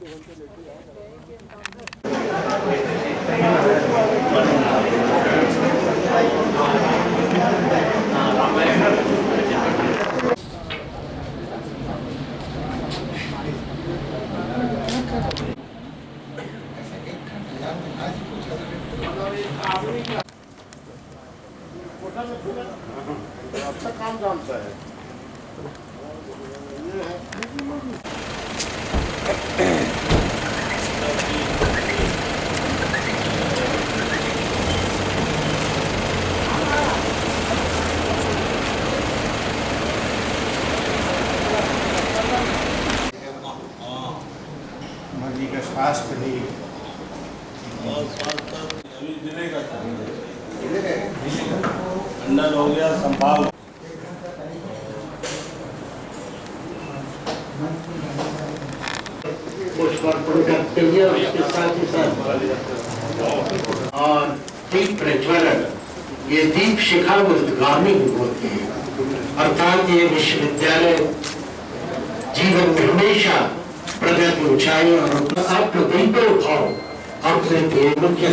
अच्छा काम जानता है। मर्जी का स्वास्थ्य भी और स्वास्थ्य अभी जिले का अंडर हो गया संभाल करते हुए उसके साथ ही साथ और दीप प्रज्वलन, ये दीप शिखा उद्गामी होती है, अर्थात ये विश्वविद्यालय जीवन में हमेशा प्रगति ऊंचाई और आप दीपों उठाओ अपने मुख्य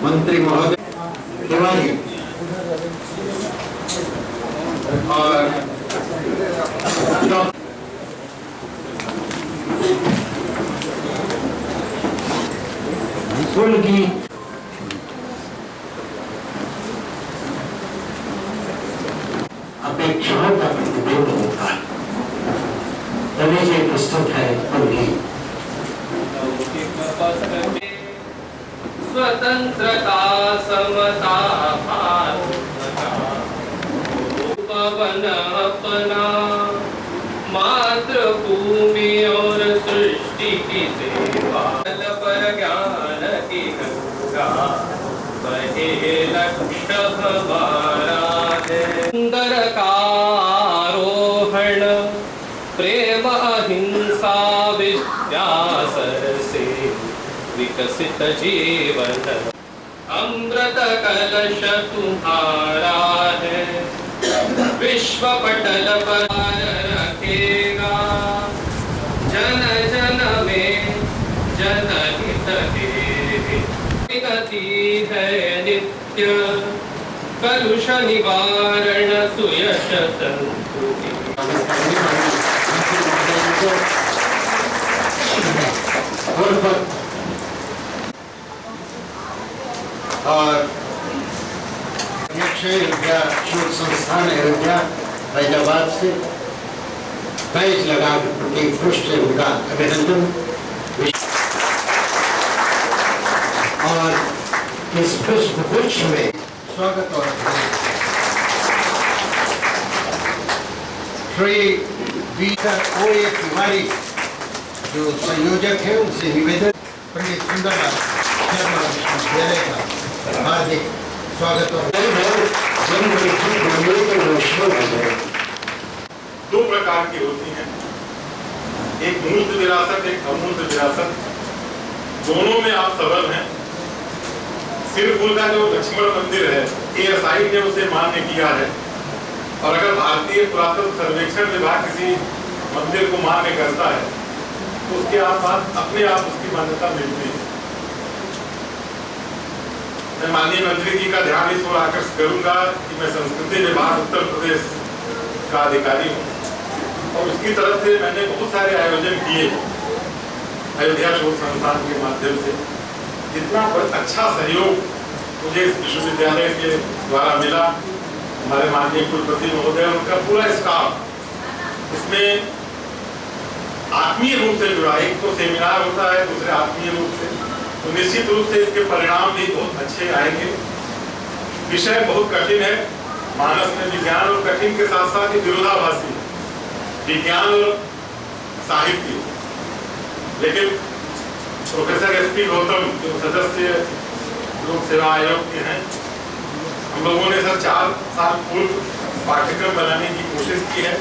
मंत्री महोदय तिवारी और फुल गीत अपेक्षाओं का प्रतिबिंब होता है, तभी से प्रस्तुत है फुल गीत। स्वतंत्रता समता पवन अपना मातृभूमि और सृष्टि की सेवा पर ज्ञान की गंगा बहे लक्ष्य हमारा है। सुंदर का आरोहण प्रेम अहिंसा विद्यासर से विकसित जीवन अमृत कलश तुम्हारा है, विश्व पटल पर रखेगा जन जन में जनहित हेतु। गति है नित्य कलुष निवारण सुयश संस्कृति। और अयोध्या शोध संस्थान अयोध्या फैजाबाद से बैच लगा प्रति पुष्ट से उनका अभिनंदन। और इस पुष्प गुच्छ में स्वागत और श्री वीर ओए तिवारी जो संयोजक है उनसे निवेदन पंडित सुंदरलाल शर्मा विश्वविद्यालय का हार्दिक स्वागत और दो प्रकार की होती हैं, एक मूर्त विरासत, एक अमूर्त विरासत। दोनों में आप सबल हैं। सिरपुर का जो लक्ष्मण मंदिर है, ASI ने उसे मान्य किया है, और अगर भारतीय पुरातत्व सर्वेक्षण विभाग किसी मंदिर को मान्य करता है तो उसके अपने आप उसकी मान्यता मिलती है। मैं माननीय मंत्री जी का ध्यान इस ओर आकर्षित करूंगा कि मैं संस्कृति विभाग उत्तर प्रदेश का अधिकारी हूँ, और उसकी तरफ से मैंने बहुत सारे आयोजन किए अयोध्या शोध संस्थान के माध्यम से। जितना अच्छा सहयोग मुझे इस विश्वविद्यालय के द्वारा मिला, हमारे माननीय कुलपति महोदय, उनका पूरा स्टाफ इसमें आत्मीय रूप से जुड़ा। एक तो सेमिनार होता है, दूसरे आत्मीय रूप से, तो निश्चित रूप से इसके परिणाम भी बहुत अच्छे आएंगे। विषय बहुत कठिन है, मानस में विज्ञान और कठिन के साथ साथ ही विरोधाभासी विज्ञान और साहित्य। लेकिन प्रोफेसर SP गौतम जो सदस्य लोक सेवा आयोग के हैं, हम लोगों ने सर 4 साल पूर्व पाठ्यक्रम बनाने की कोशिश की है।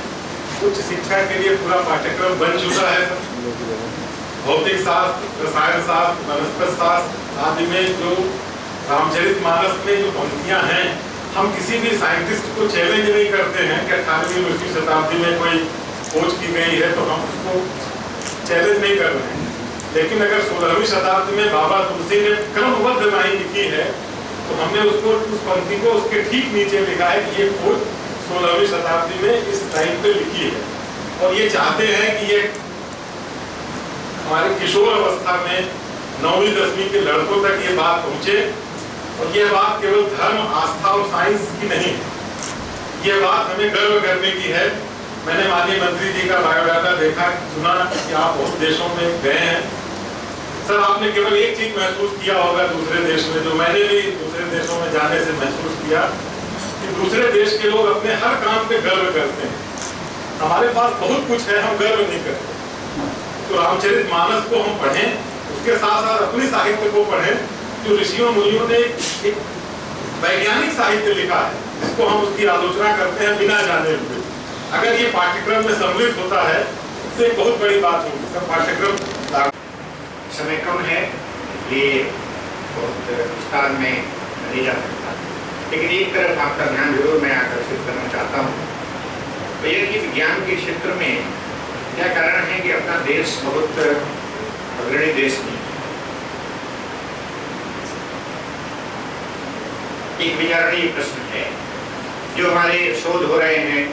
उच्च शिक्षा के लिए पूरा पाठ्यक्रम बन चुका है। भौतिक शास्त्र, रसायन शास्त्र, वनस्पति शास्त्र आदि में जो रामचरितमानस में जो पंक्तियां हैं, हम किसी भी साइंटिस्ट को चैलेंज नहीं करते हैं कि 18वीं 19वीं शताब्दी में कोई खोज की गई है तो हम उसको चैलेंज नहीं कर रहे हैं। लेकिन अगर 16वीं शताब्दी में बाबा तुलसी ने क्रमबद्ध लाइन लिखी है तो हमने उसको उस पंक्ति को उसके ठीक नीचे लिखा है कि ये खोज 16वीं शताब्दी में इस टाइम पे लिखी है, और ये चाहते हैं कि ये हमारे किशोर अवस्था में 9वीं 10वीं के लड़कों तक ये बात पहुंचे। और ये बात केवल धर्म, आस्था और साइंस की नहीं है, ये बात हमें गर्व करने की है। मैंने माननीय मंत्री जी का बायोडाटा देखा, सुना कि आप बहुत देशों में गए हैं। सर, आपने केवल एक चीज महसूस किया होगा दूसरे देश में, जो मैंने भी दूसरे देशों में जाने से महसूस किया, कि दूसरे देश के लोग अपने हर काम पे गर्व करते हैं। हमारे पास बहुत कुछ है, हम गर्व नहीं करते। तो रामचरितमानस को हम पढ़ें, उसके साथ साथ अपने साहित्य को पढ़ें, जो ऋषियों मुनियों ने एक वैज्ञानिक साहित्य लिखा है, जिसको हम उसकी आलोचना करते हैं बिना जाने हुए। अगर ये पाठ्यक्रम में सम्मिलित होता है तो एक बहुत बड़ी बात होगी। सब पाठ्यक्रम समय कम है, ये बहुत विस्तार में नहीं जा सकता, लेकिन एक तरफ आपका ध्यान जरूर मैं आकर्षित करना चाहता हूँ, तो यह कि विज्ञान के क्षेत्र में क्या कारण है कि अपना देश बहुत अग्रणी देश नहीं। एक विचारणीय प्रश्न है, जो हमारे शोध हो रहे हैं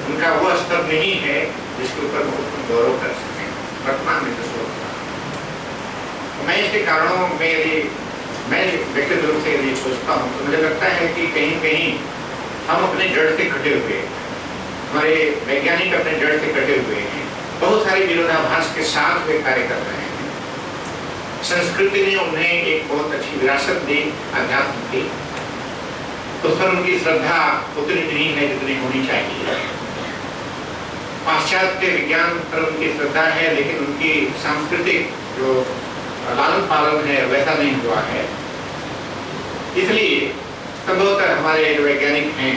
उनका वो स्तर नहीं है जिसके ऊपर बहुत गौरव कर सकें वर्तमान में। मैं इसके कारणों में यदि मैं व्यक्तिगत रूप से यदि सोचता हूँ तो मुझे लगता है कि कहीं कहीं हम अपने जड़ से कटे हुए, हमारे वैज्ञानिक अपने जड़ से कटे हुए हैं, बहुत सारे विरोधाभास के साथ वे कार्य कर रहे हैं। संस्कृति ने उन्हें एक बहुत अच्छी विरासत दी, अध्यात्म की, उस पर उनकी श्रद्धा उतनी नहीं है जितनी होनी चाहिए। पाश्चात्य विज्ञान पर उनकी श्रद्धा है, लेकिन उनकी सांस्कृतिक जो लालन पालन है वैसा नहीं हुआ है। इसलिए संभवतः हमारे जो वैज्ञानिक हैं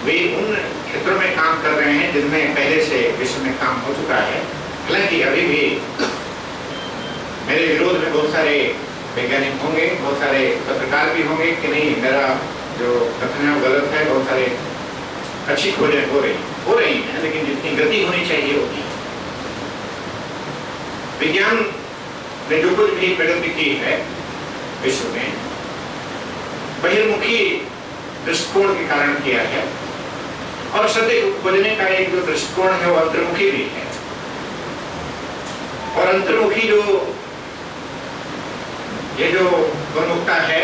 वे उन क्षेत्रों में काम कर रहे हैं जिनमें पहले से विश्व में काम हो चुका है। हालांकि अभी भी मेरे विरोध में बहुत सारे वैज्ञानिक होंगे, बहुत सारे पत्रकार भी होंगे कि नहीं मेरा जो कथन है वो गलत है। बहुत सारे अच्छी खोजें हो रही हैं, लेकिन जितनी गति होनी चाहिए होती है। विज्ञान ने जो कुछ भी प्रगति की है विश्व में, बहिर्मुखी दृष्टिकोण के कारण किया है, और सत्य को खोजने का एक जो दृष्टिकोण है वो अंतर्मुखी भी है। और अंतर्मुखी जो ये जो उन्मुखता है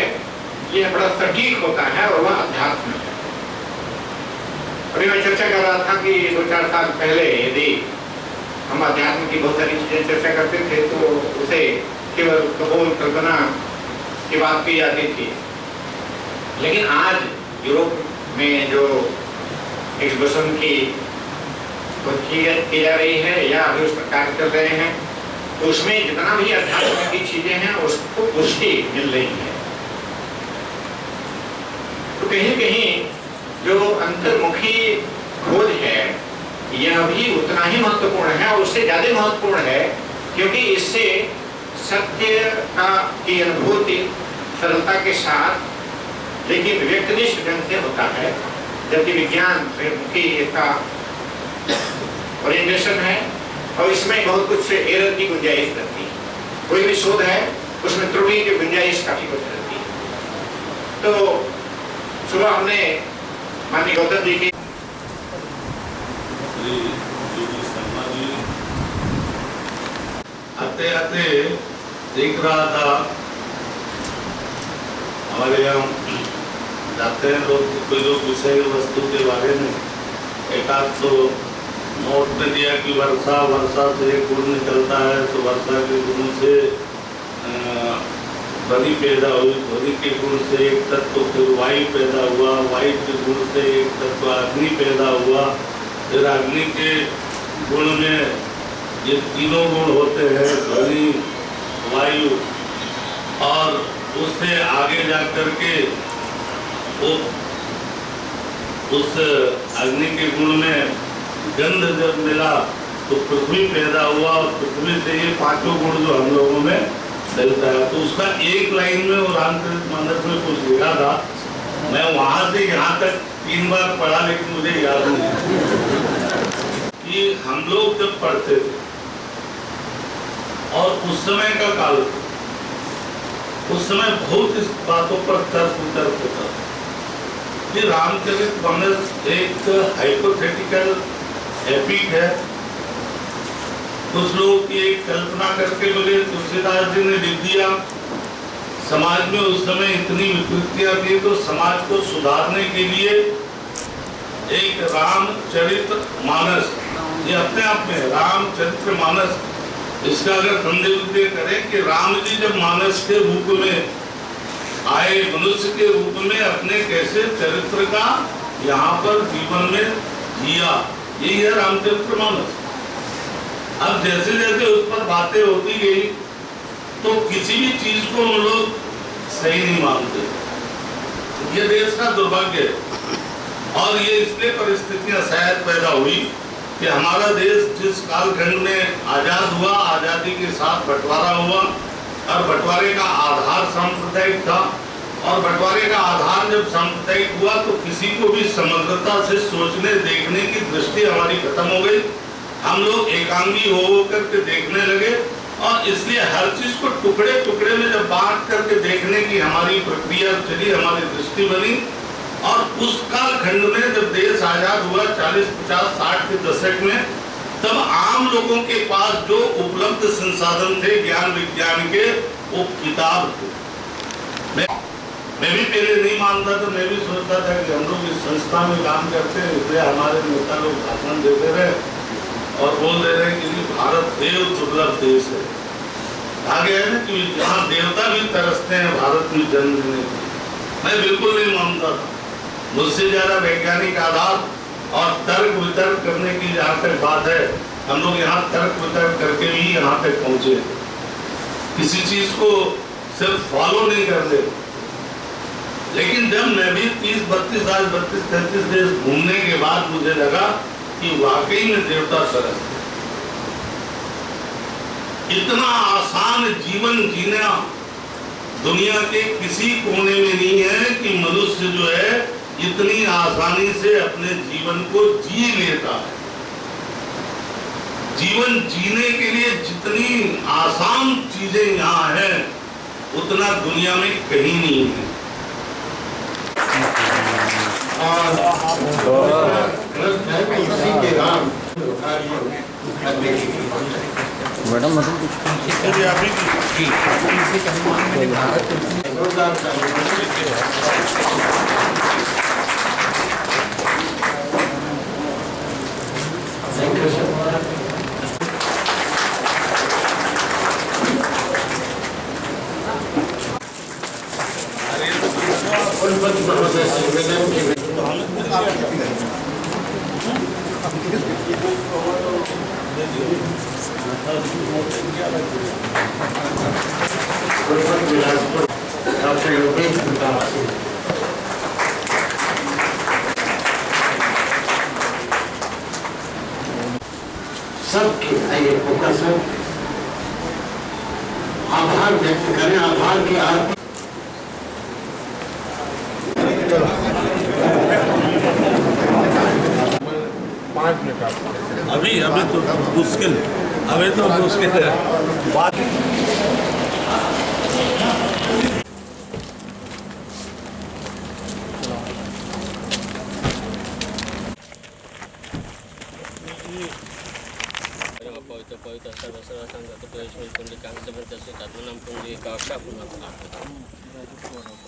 ये बड़ा सटीक होता है, और वह अध्यात्म है। अभी मैं चर्चा कर रहा था कि 2-4 साल पहले यदि हम अध्यात्म की बहुत सारी चीजें चर्चा करते थे तो उसे केवल खगोल कल्पना की बात की जाती थी। लेकिन आज यूरोप में जो एग्जीबिशन की जा रही है या अभी उस पर कार्य कर रहे हैं, तो उसमें जितना भी अध्यात्म की चीजें हैं उसको पुष्टि मिल रही है। तो कहीं कहीं जो अंतर्मुखी खोज है यह भी उतना ही महत्वपूर्ण है, और उससे ज्यादा महत्वपूर्ण है, क्योंकि इससे सत्य की अनुभूति सरलता के साथ लेकिन व्यक्तिनिष्ठ ढंग से होता है। जबकि विज्ञान मुखी इसका ओरिएंटेशन है, और इसमें बहुत कुछ एरर की गुंजाइश रहती है। कोई भी शोध है उसमें त्रुटि की गुंजाइश काफी कुछ रहती है। तो सुबह हमने माननीय गौतम जी की आते आते देख रहा था हमारे यहाँ जाते हैं लोग, कोई लोग विषय वस्तु के बारे में एक आध तो नोट में दिया कि वर्षा से एक गुण निकलता है, तो वर्षा के गुण से ध्वनि पैदा हुई, ध्वनि के गुण से एक तत्व फिर वायु पैदा हुआ, वायु के गुण से एक तत्व अग्नि पैदा हुआ, फिर अग्नि के गुण में ये तीनों गुण होते हैं, ध्वनि, वायु, और उससे आगे जा करके वो उस अग्नि के गुण में गंध जब मिला तो पृथ्वी पैदा हुआ, और पृथ्वी से ये 5 गुण जो हम लोगों में मिलता है। तो उसका एक लाइन में वो रामचरितमानस में कुछ लिखा था, मैं वहां से यहाँ तक 3 बार पढ़ा लेकिन मुझे याद नहीं कि हम लोग जब पढ़ते थे और उस समय का काल, उस समय बहुत इस बातों पर तर्क वितर्क होता कि रामचरितमानस एक हाइपोथेटिकल एपिक है। कुछ लोग की एक कल्पना करके बोले तुलसीदास जी ने लिख दिया। समाज में उस समय इतनी विकृतियां थी, तो समाज को सुधारने के लिए एक रामचरितमानस, ये अपने आप में रामचरितमानस, इसका अगर संदेह करें कि राम जी जब मानस के रूप में आए, मनुष्य के रूप में अपने कैसे चरित्र का यहाँ पर जीवन में जिया, यही है रामचरितमानस। अब जैसे जैसे उस पर बातें होती गई तो किसी भी चीज को हम लोग सही नहीं मानते। ये देश का दुर्भाग्य है और ये इसलिए परिस्थितियां शायद पैदा हुई कि हमारा देश जिस कालखंड में आजाद हुआ, आजादी के साथ बंटवारा हुआ और बंटवारे का आधार सांप्रदायिक था, और बंटवारे का आधार जब सांप्रदायिक हुआ तो किसी को भी समग्रता से सोचने देखने की दृष्टि हमारी खत्म हो गई। हम लोग एकांगी हो करके देखने लगे और इसलिए हर चीज को टुकड़े टुकड़े में जब बांट करके देखने की हमारी प्रक्रिया चली, हमारी दृष्टि बनी। और उस कालखंड में जब देश आजाद हुआ 40, 50, 60 के दशक में, तब आम लोगों के पास जो उपलब्ध संसाधन थे ज्ञान विज्ञान के, वो किताब थे। मैं भी पहले नहीं मानता था, मैं भी सोचता था कि हम लोग इस संस्था में काम करते हैं, इसलिए हमारे नेता लोग भाषण देते रहे और बोल दे रहे हैं कि भारत देव दुर्लभ देश है। आगे है ना कि जहाँ देवता भी तरसते हैं भारत में जन्म लेने के। मैं बिल्कुल नहीं मानता था। मुझसे ज्यादा वैज्ञानिक आधार और तर्क वितर्क करने की जहाँ तक बात है, हम लोग यहाँ तर्क वितर्क करके भी यहाँ तक पहुँचे। किसी चीज को सिर्फ फॉलो नहीं करते। लेकिन जब मैं भी 30-32 आज 32-33 देश घूमने के बाद मुझे लगा कि वाकई में देवता तरसते। इतना आसान जीवन जीना दुनिया के किसी कोने में नहीं है कि मनुष्य जो है इतनी आसानी से अपने जीवन को जी लेता है। जीवन जीने के लिए जितनी आसान चीजें यहाँ हैं, उतना दुनिया में कहीं नहीं है। मैडम मतलब सबके आइए फोकस हो, आभार व्यक्त करें, आभार की आरती। अभी तो मुश्किल, अभी तो मुश्किल है बात।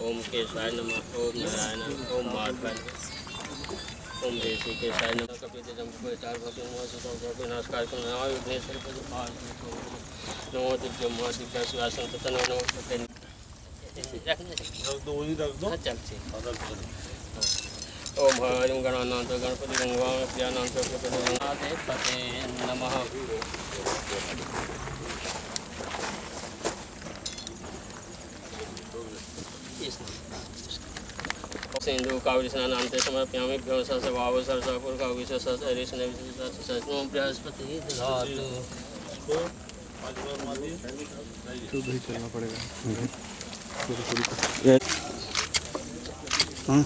ओम केशवाय नमः, ओम नारायण, ओम माधवाय, ओम देसी केशवाय नमः। कपिते जंबुके चार भगवान नमः विनाशकार को नमः विघ्नेश्वर को नमो दिव्य महा दिव्य सुवासन तन नमो रख दो चल ठीक। ओम हरिं गणानाथ गणपति गंगां प्रियानाथ गणपति नमः। सिंधु कावरी स्नानान्ते समर्पयामि भ्यो सवाव सरसपुर कावरी सरिष्ण विष्णु बृहस्पति दधातु। तो भी चलना पड़ेगा। हाँ